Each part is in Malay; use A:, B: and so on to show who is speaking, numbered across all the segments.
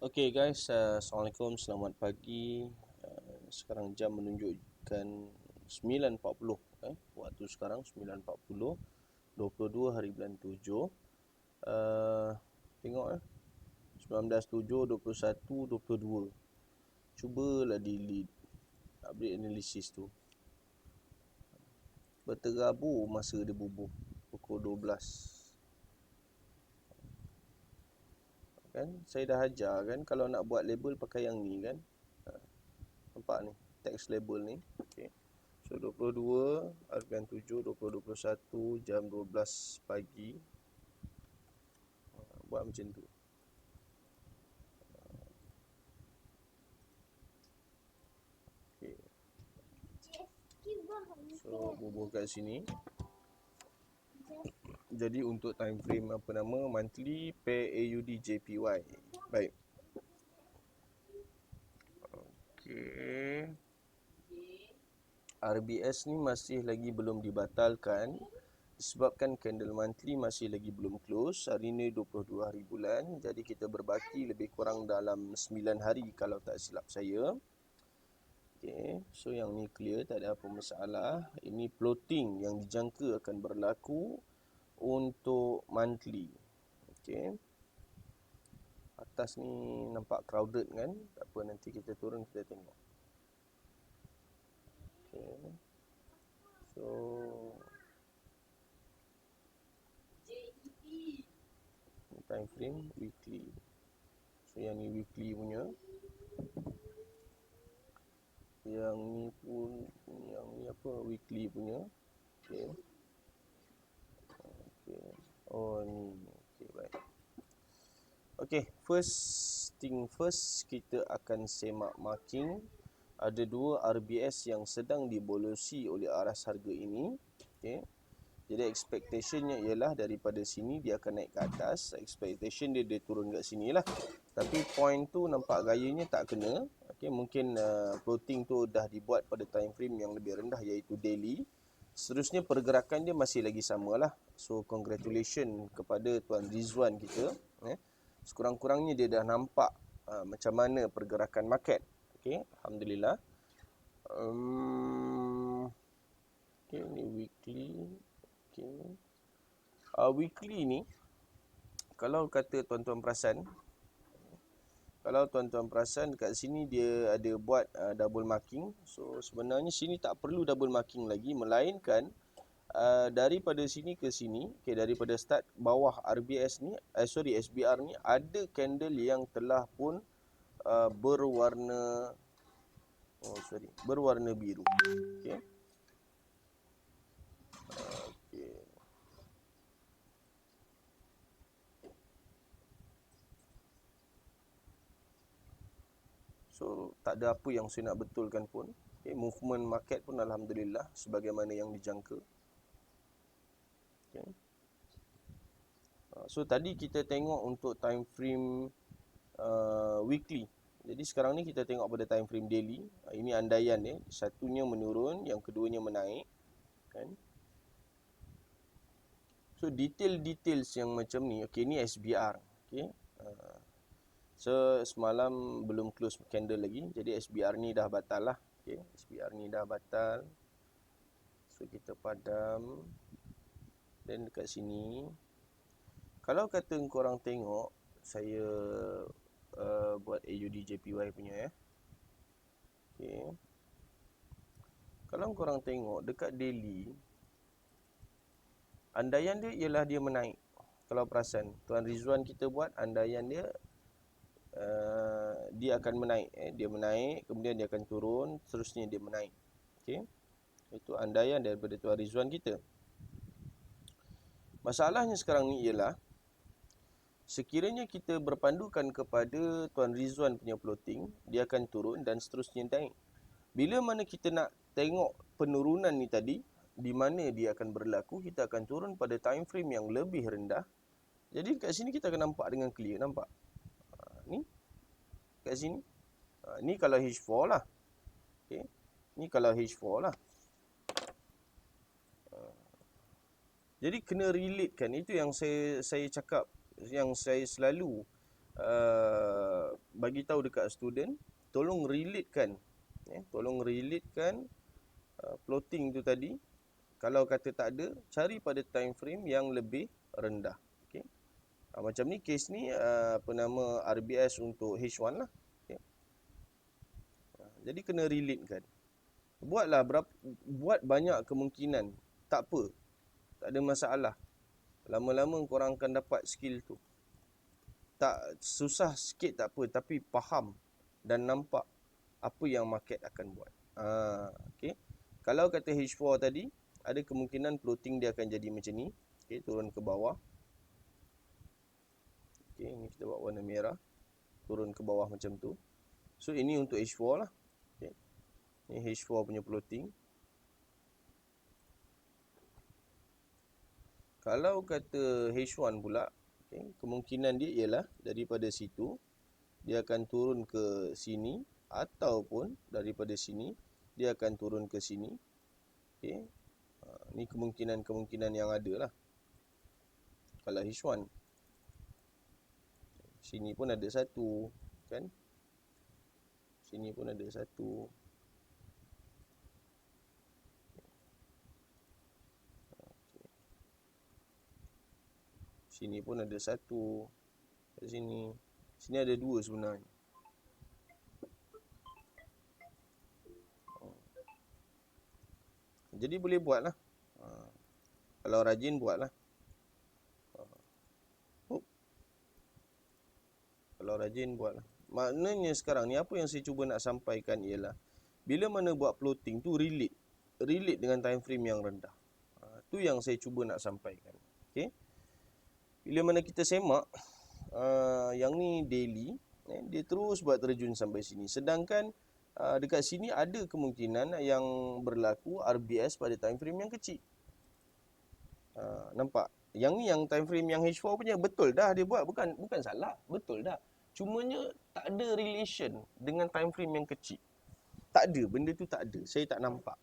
A: Okay guys, Assalamualaikum, selamat pagi. Sekarang jam menunjukkan 9.40, waktu sekarang 9.40, 22 hari bulan 7. Tengok 19, 7, 21, 22. Cubalah delete update analisis tu. Berterabur masa dia bubuh pukul 12. Kan saya dah ajar kan, kalau nak buat label pakai yang ni kan. Nampak ni text label ni. Okey. So 22 Argan 7 2021 jam 12 pagi. Buat macam tu. Okey. So bubuh kat sini. Jadi untuk time frame apa nama, monthly pair AUD JPY. Baik. Okey. RBS ni masih lagi belum dibatalkan disebabkan candle monthly masih lagi belum close. Hari ni 22 hari bulan, jadi kita berbaki lebih kurang dalam 9 hari kalau tak silap saya. Okay, so yang ni clear, tak ada apa masalah. Ini floating yang dijangka akan berlaku untuk monthly. Okay, atas ni nampak crowded kan, tak apa, nanti kita turun kita tengok. Okay, so time frame weekly. So yang ni weekly punya. Yang ni pun, yang ni apa, weekly punya. Okay. Okay. Oh ni. Okay, baik. Okay, first thing first, kita akan semak marking. Ada dua RBS yang sedang dibolosi oleh aras harga ini. Okay. Jadi expectationnya ialah daripada sini dia akan naik ke atas. Expectation dia turun kat sini lah. Tapi point tu nampak gayanya tak kena. Okay, mungkin floating tu dah dibuat pada time frame yang lebih rendah, iaitu daily. Seterusnya pergerakan dia masih lagi sama lah. So congratulations kepada Tuan Rizwan kita. Sekurang-kurangnya dia dah nampak macam mana pergerakan market. Okay, Alhamdulillah. Okay, ni weekly. Okay. Weekly ni, kalau kata tuan-tuan perasan, dekat sini dia ada buat double marking. So sebenarnya sini tak perlu double marking lagi, melainkan daripada sini ke sini, okay, daripada start bawah RBS ni, SBR ni, ada candle yang telah pun berwarna biru. Okay. Okay. So tak ada apa yang saya nak betulkan pun. Okay, movement market pun Alhamdulillah sebagaimana yang dijangka. Okay. So tadi kita tengok untuk time frame weekly. Jadi sekarang ni kita tengok pada time frame daily. Ini andaian ya, satunya menurun, yang keduanya menaik, kan? So details yang macam ni, okey, ni SBR, okey. So semalam belum close candle lagi, jadi SBR ni dah batal lah. Okay, SBR ni dah batal. So kita padam. Dan dekat sini, kalau kata korang tengok, saya buat AUD JPY punya ya. Okay. Kalau korang tengok dekat daily, andaian dia ialah dia menaik. Kalau perasan, Tuan Rizwan kita buat andaian dia, dia akan menaik. Dia menaik, kemudian dia akan turun, seterusnya dia menaik. Okay. Itu andaian daripada Tuan Rizwan kita. Masalahnya sekarang ni ialah, sekiranya kita berpandukan kepada Tuan Rizwan punya floating, dia akan turun dan seterusnya naik. Bila mana kita nak tengok penurunan ni tadi, di mana dia akan berlaku, kita akan turun pada time frame yang lebih rendah. Jadi kat sini kita akan nampak dengan clear, nampak? Ni kat sini. Ni kalau H4 lah. Okay. Ni kalau H4 lah. Jadi kena relate kan. Itu yang saya cakap, yang saya selalu bagi tahu dekat student, tolong relatekan plotting tu tadi. Kalau kata tak ada, cari pada time frame yang lebih rendah. Okey. Macam ni case ni RBS untuk H1 lah. Okay. Jadi kena relatekan. Buat banyak kemungkinan. Tak apa. Tak ada masalah. Lama-lama korang akan dapat skill tu. Tak susah sikit tak apa, tapi faham dan nampak apa yang market akan buat. Okey. Kalau kata H4 tadi, ada kemungkinan plotting dia akan jadi macam ni. Okey, turun ke bawah. Okey, ini kita buat warna merah. Turun ke bawah macam tu. So ini untuk H4 lah. Okey. Ini H4 punya plotting. Kalau kata H1 pula, okay, kemungkinan dia ialah daripada situ dia akan turun ke sini, ataupun daripada sini dia akan turun ke sini. Okey. Ni kemungkinan yang ada lah. Kalau H1. Sini pun ada satu, kan? Sini pun ada satu. Sini pun ada satu. Kat sini. Sini ada dua sebenarnya. Jadi boleh buat lah. Kalau rajin buat lah. Kalau rajin buat lah. Maknanya sekarang ni apa yang saya cuba nak sampaikan ialah, bila mana buat plotting tu relate dengan time frame yang rendah. Tu yang saya cuba nak sampaikan. Okay. Bila mana kita semak, yang ni daily, dia terus buat terjun sampai sini. Sedangkan dekat sini ada kemungkinan yang berlaku RBS pada time frame yang kecil. Nampak? Yang ni yang time frame yang H4 punya betul dah dia buat, bukan salah, betul dah. Cumanya tak ada relation dengan time frame yang kecil. Tak ada, benda tu tak ada. Saya tak nampak.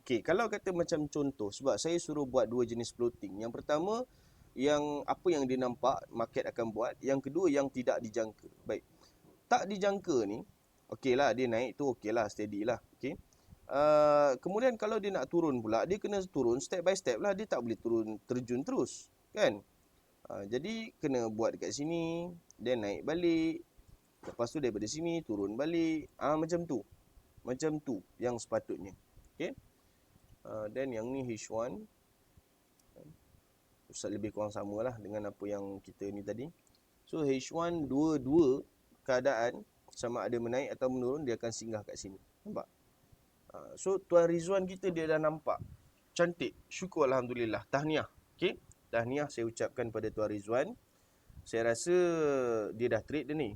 A: Okey, kalau kata macam contoh, sebab saya suruh buat dua jenis plotting. Yang pertama, yang apa yang dia nampak market akan buat. Yang kedua, yang tidak dijangka. Baik. Tak dijangka ni, okeylah dia naik tu okeylah, steady lah. Okey. Kemudian kalau dia nak turun pula, dia kena turun step by step lah. Dia tak boleh turun terjun terus, kan? Jadi kena buat dekat sini, then naik balik. Lepas tu daripada sini turun balik. Macam tu. Macam tu yang sepatutnya. Okey. Then yang ni H1. Ustaz lebih kurang samalah dengan apa yang kita ni tadi. So H1 dua keadaan, sama ada menaik atau menurun, dia akan singgah kat sini. Nampak? So Tuan Rizwan kita dia dah nampak. Cantik. Syukur alhamdulillah. Tahniah. Okey. Tahniah saya ucapkan pada Tuan Rizwan. Saya rasa dia dah trade dah ni.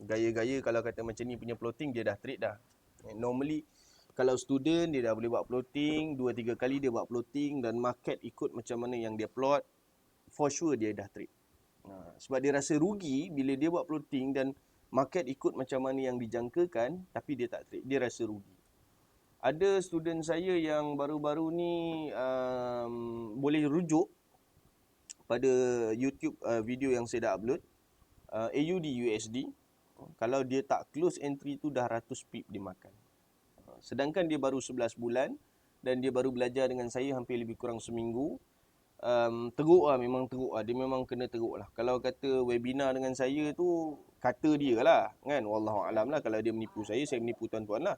A: Gaya-gaya kalau kata macam ni punya plotting, dia dah trade dah. Normally kalau student dia dah boleh buat plotting 2-3 kali dia buat plotting, dan market ikut macam mana yang dia plot, for sure dia dah trade. Sebab dia rasa rugi bila dia buat plotting dan market ikut macam mana yang dijangkakan, tapi dia tak trade, dia rasa rugi. Ada student saya yang baru-baru ni boleh rujuk pada YouTube video yang saya dah upload, AUD USD. Kalau dia tak close entry tu dah 100 pip dia makan. Sedangkan dia baru 11 bulan dan dia baru belajar dengan saya hampir lebih kurang seminggu. Teruk lah, memang teruk lah. Dia memang kena teruk lah. Kalau kata webinar dengan saya tu, kata dia lah, kan? Wallahualam lah, kalau dia menipu saya menipu tuan-tuan lah.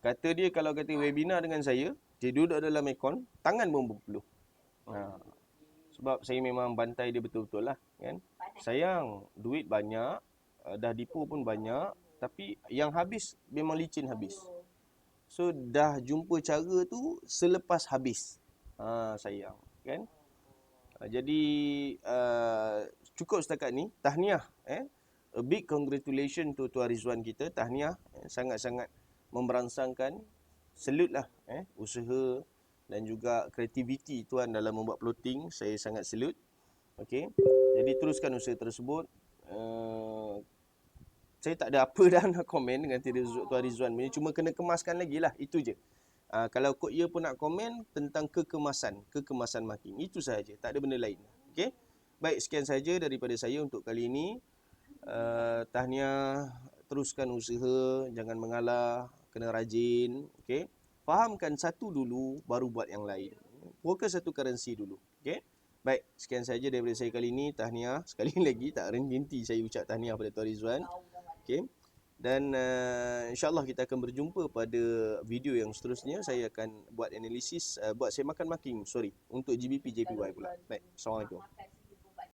A: Kata dia kalau kata webinar dengan saya, dia duduk dalam aircon, tangan pun berpeluh. Sebab saya memang bantai dia betul-betul lah, kan? Sayang, duit banyak, dah dipu pun banyak, tapi yang habis memang licin habis. So dah jumpa cara tu selepas habis. Sayang, kan? Jadi cukup setakat ni. Tahniah, a big congratulations to Tuan Rizwan kita. Tahniah, sangat-sangat memberangsangkan. Salute lah usaha dan juga kreativiti tuan dalam membuat plotting. Saya sangat salute. Okey. Jadi teruskan usaha tersebut. Saya tak ada apa dah nak komen dengan Tuan Rizwan. Cuma kena kemaskan lagi lah. Itu je. Kalau Kod Ye pun nak komen tentang kekemasan marking. Itu sahaja. Tak ada benda lain. Okey. Baik, sekian saja daripada saya untuk kali ini. Tahniah, teruskan usaha, jangan mengalah, kena rajin, okey. Fahamkan satu dulu baru buat yang lain. Fokus satu currency dulu, okey. Baik, sekian saja daripada saya kali ini. Tahniah sekali lagi, tak henti saya ucap tahniah pada Tuan Rizwan. Okey. Dan insyaAllah kita akan berjumpa pada video yang seterusnya. Saya akan buat analisis, buat semakan marking, untuk GBP JPY pula. Baik, Assalamualaikum.